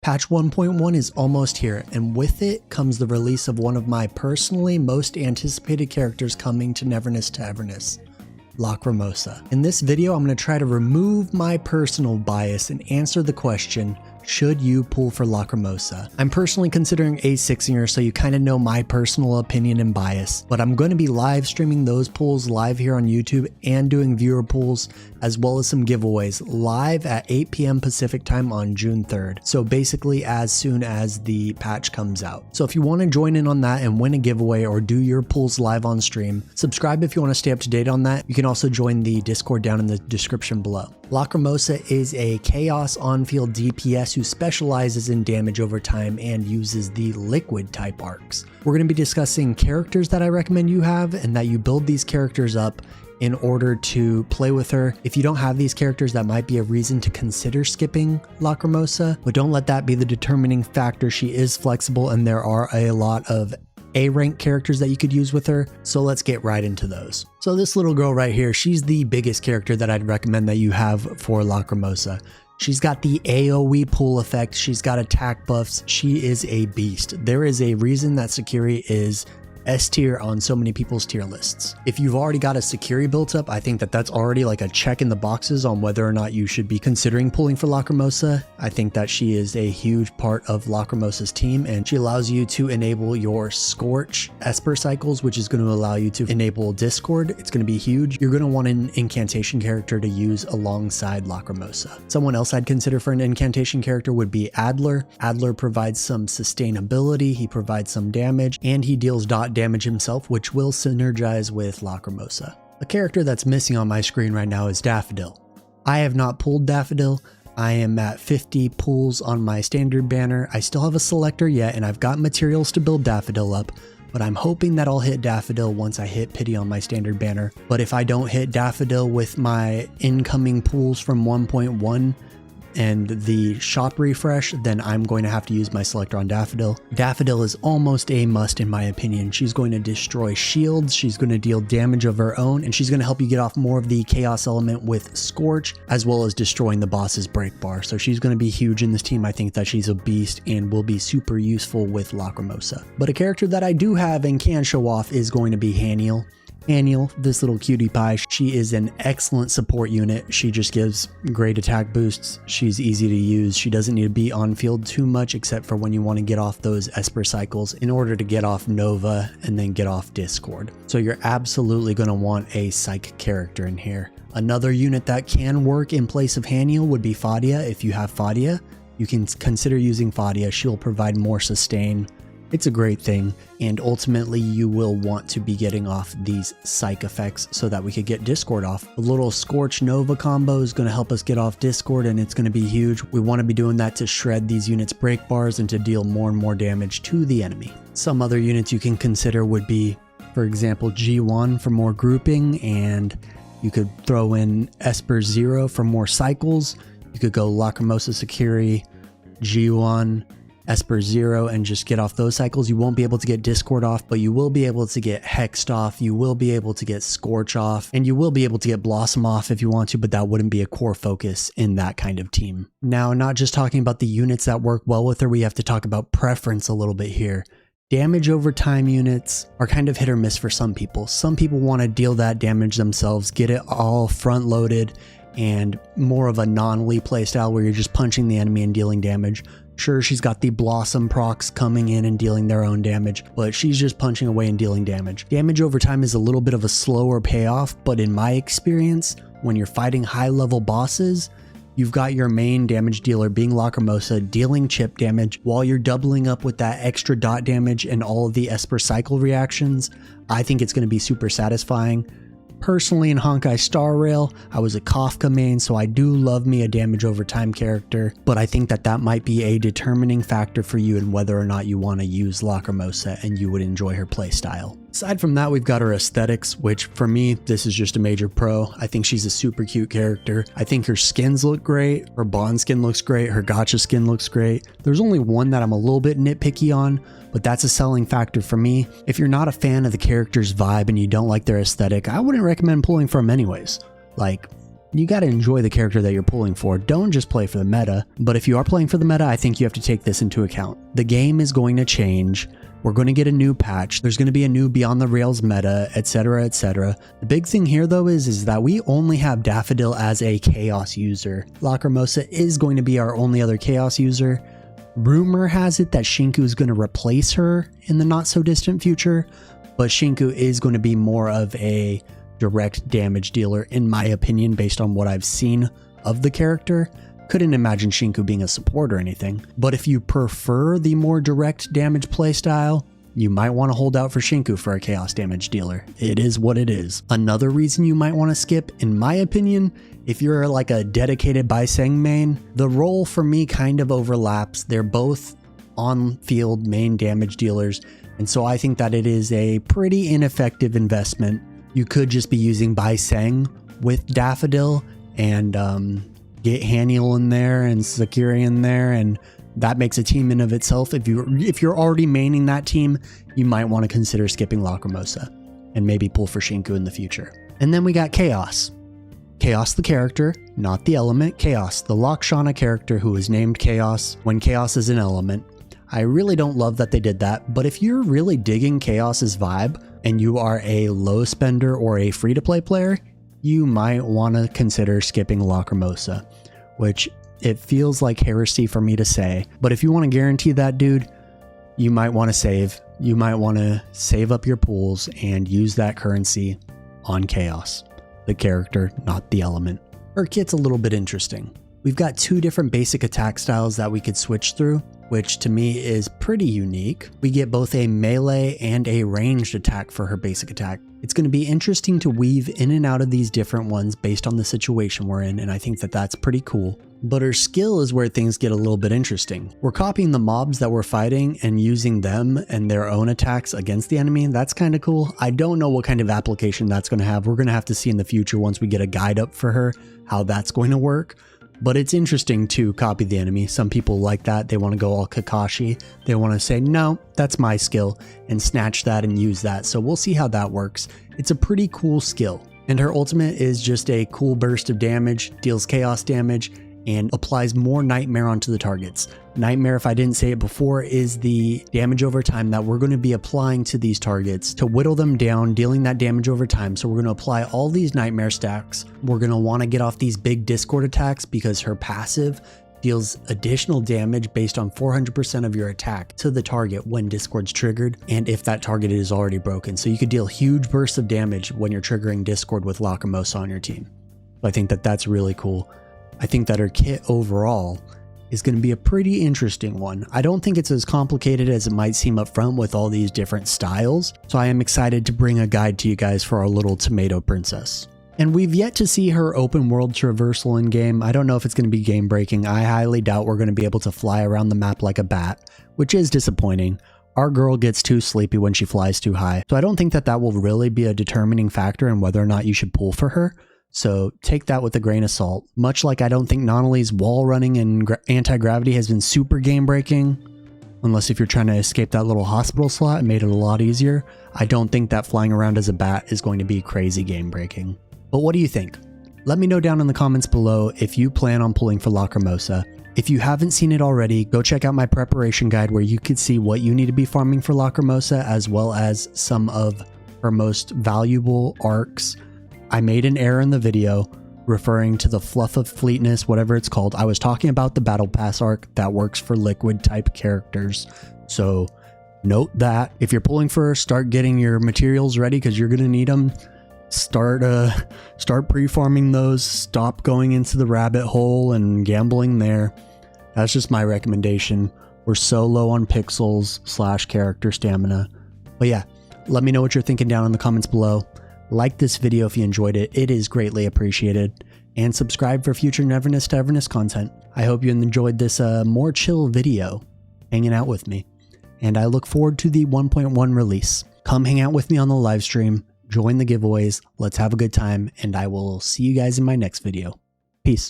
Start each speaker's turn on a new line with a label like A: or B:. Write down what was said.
A: Patch 1.1 is almost here, and with it comes the release of one of my personally most anticipated characters coming to Neverness to Everness, Lacrimosa. In this video, I'm going to try to remove my personal bias and answer the question, should you pull for Lacrimosa? I'm personally considering A6ing her, so you kind of know my personal opinion and bias, but I'm going to be live streaming those pulls live here on YouTube and doing viewer pulls, as well as some giveaways live at 8 p.m. Pacific time on June 3rd. So basically as soon as the patch comes out. So if you want to join in on that and win a giveaway or do your pulls live on stream, subscribe if you want to stay up to date on that. You can also join the Discord down in the description below. Lacrimosa is a Chaos on-field DPS who specializes in damage over time and uses the liquid type arcs. We're going to be discussing characters that I recommend you have and that you build these characters up in order to play with her. If you don't have these characters, that might be a reason to consider skipping Lacrimosa, but don't let that be the determining factor. She is flexible and there are a lot of A-rank characters that you could use with her, so let's get right into those. So this little girl right here, she's the biggest character that I'd recommend that you have for Lacrimosa. She's got the AoE pull effect, she's got attack buffs, she is a beast. There is a reason that Sakiri is S tier on so many people's tier lists. If you've already got a Sakiri built up, I think that that's already like a check in the boxes on whether or not you should be considering pulling for Lacrimosa. I think that she is a huge part of Lacrimosa's team, and she allows you to enable your Scorch Esper cycles, which is going to allow you to enable Discord. It's going to be huge. You're going to want an incantation character to use alongside Lacrimosa. Someone else I'd consider for an incantation character would be Adler. Adler provides some sustainability, he provides some damage, and he deals dot damage himself, which will synergize with Lacrimosa. A character that's missing on my screen right now is Daffodil. I have not pulled Daffodil. I am at 50 pulls on my standard banner. I still have a selector yet, and I've got materials to build Daffodil up, but I'm hoping that I'll hit Daffodil once I hit Pity on my standard banner. But if I don't hit Daffodil with my incoming pulls from 1.1 and the shop refresh, then I'm going to have to use my selector on Daffodil. Daffodil is almost a must in my opinion. She's going to destroy shields, she's going to deal damage of her own, and she's going to help you get off more of the chaos element with Scorch, as well as destroying the boss's break bar. So she's going to be huge in this team. I think that she's a beast and will be super useful with Lacrimosa. But a character that I do have and can show off is going to be Haniel. Haniel, this little cutie pie, she is an excellent support unit. She just gives great attack boosts. She's easy to use. She doesn't need to be on field too much except for when you want to get off those Esper cycles in order to get off Nova and then get off Discord. So you're absolutely going to want a psych character in here. Another unit that can work in place of Haniel would be Fadia. If you have Fadia, you can consider using Fadia. She'll provide more sustain. It's a great thing, and ultimately you will want to be getting off these psych effects so that we could get Discord off. A little Scorch Nova combo is going to help us get off Discord, and it's going to be huge. We want to be doing that to shred these units' break bars and to deal more and more damage to the enemy. Some other units you can consider would be, for example, G1 for more grouping, and you could throw in Esper 0 for more cycles. You could go Lacrimosa Sakiri, G1, Esper 0 and just get off those cycles. You won't be able to get Discord off, but you will be able to get Hexed off, you will be able to get Scorch off, and you will be able to get Blossom off if you want to, but that wouldn't be a core focus in that kind of team. Now, not just talking about the units that work well with her, we have to talk about preference a little bit here. Damage over time units are kind of hit or miss for some people. Some people want to deal that damage themselves, get it all front loaded, and more of a non-Lee playstyle where you're just punching the enemy and dealing damage. Sure, she's got the Blossom procs coming in and dealing their own damage, but she's just punching away and dealing damage. Damage over time is a little bit of a slower payoff, but in my experience, when you're fighting high-level bosses, you've got your main damage dealer being Lacrimosa dealing chip damage while you're doubling up with that extra dot damage and all of the Esper cycle reactions. I think it's going to be super satisfying. Personally, in Honkai Star Rail, I was a Kafka main, so I do love me a damage over time character, but I think that that might be a determining factor for you in whether or not you want to use Lacrimosa and you would enjoy her playstyle. Aside from that, we've got her aesthetics, which for me, this is just a major pro. I think she's a super cute character. I think her skins look great, her Bond skin looks great, her Gacha skin looks great. There's only one that I'm a little bit nitpicky on, but that's a selling factor for me. If you're not a fan of the character's vibe and you don't like their aesthetic, I wouldn't recommend pulling for them anyways. Like, you got to enjoy the character that you're pulling for. Don't just play for the meta. But if you are playing for the meta, I think you have to take this into account. The game is going to change. We're going to get a new patch. There's going to be a new Beyond the Rails meta, etc, etc. The big thing here though is that we only have Daffodil as a Chaos user. Lacrimosa is going to be our only other Chaos user. Rumor has it that Shinku is going to replace her in the not so distant future, but Shinku is going to be more of a direct damage dealer in my opinion based on what I've seen of the character. Couldn't imagine Shinku being a support or anything, but if you prefer the more direct damage playstyle, you might want to hold out for Shinku for a chaos damage dealer. It is what it is. Another reason you might want to skip, in my opinion, if you're like a dedicated Bai Seng main, the role for me kind of overlaps. They're both on-field main damage dealers, and so I think that it is a pretty ineffective investment. You could just be using Bai Seng with Daffodil and get Haniel in there and Sakiri in there, and that makes a team in of itself. If you're already maining that team, you might want to consider skipping Lacrimosa and maybe pull for Shinku in the future. And then we got Chaos. Chaos the character, not the element. Chaos, the Lakshana character who is named Chaos when Chaos is an element. I really don't love that they did that, but if you're really digging Chaos's vibe and you are a low spender or a free-to-play player, you might want to consider skipping Lacrimosa, which it feels like heresy for me to say, but if you want to guarantee that dude, you might want to save. You might want to save up your pools and use that currency on Chaos, the character, not the element. Her kit's a little bit interesting. We've got two different basic attack styles that we could switch through, which to me is pretty unique. We get both a melee and a ranged attack for her basic attack. It's going to be interesting to weave in and out of these different ones based on the situation we're in, and I think that that's pretty cool. But her skill is where things get a little bit interesting. We're copying the mobs that we're fighting and using them and their own attacks against the enemy. That's kind of cool. I don't know what kind of application that's going to have. We're going to have to see in the future once we get a guide up for her how that's going to work. But it's interesting to copy the enemy. Some people like that. They want to go all Kakashi. They want to say, no, that's my skill, and snatch that and use that. So we'll see how that works. It's a pretty cool skill. And her ultimate is just a cool burst of damage, deals chaos damage, and applies more Nightmare onto the targets. Nightmare, if I didn't say it before, is the damage over time that we're going to be applying to these targets to whittle them down, dealing that damage over time. So we're going to apply all these Nightmare stacks. We're going to want to get off these big Discord attacks because her passive deals additional damage based on 400% of your attack to the target when Discord's triggered, and if that target is already broken. So you could deal huge bursts of damage when you're triggering Discord with Lacrimosa on your team. So I think that that's really cool. I think that her kit overall is going to be a pretty interesting one. I don't think it's as complicated as it might seem up front with all these different styles, so I am excited to bring a guide to you guys for our little tomato princess. And we've yet to see her open world traversal in game. I don't know if it's going to be game breaking. I highly doubt we're going to be able to fly around the map like a bat, which is disappointing. Our girl gets too sleepy when she flies too high, so I don't think that that will really be a determining factor in whether or not you should pull for her. So take that with a grain of salt. Much like I don't think Nonali's wall running and anti-gravity has been super game breaking, unless if you're trying to escape that little hospital slot, it made it a lot easier. I don't think that flying around as a bat is going to be crazy game breaking. But what do you think? Let me know down in the comments below if you plan on pulling for Lacrimosa. If you haven't seen it already, go check out my preparation guide where you could see what you need to be farming for Lacrimosa, as well as some of her most valuable arcs. I made an error in the video referring to the fluff of fleetness, whatever it's called. I was talking about the battle pass arc that works for liquid type characters. So note that if you're pulling for her, start getting your materials ready because you're going to need them. Start pre-farming those. Stop going into the rabbit hole and gambling there. That's just my recommendation. We're so low on pixels / character stamina. But yeah, let me know what you're thinking down in the comments below. Like this video if you enjoyed it, it is greatly appreciated, and subscribe for future Neverness to Everness content. I hope you enjoyed this more chill video, hanging out with me, and I look forward to the 1.1 release. Come hang out with me on the live stream, join the giveaways, let's have a good time, and I will see you guys in my next video. Peace.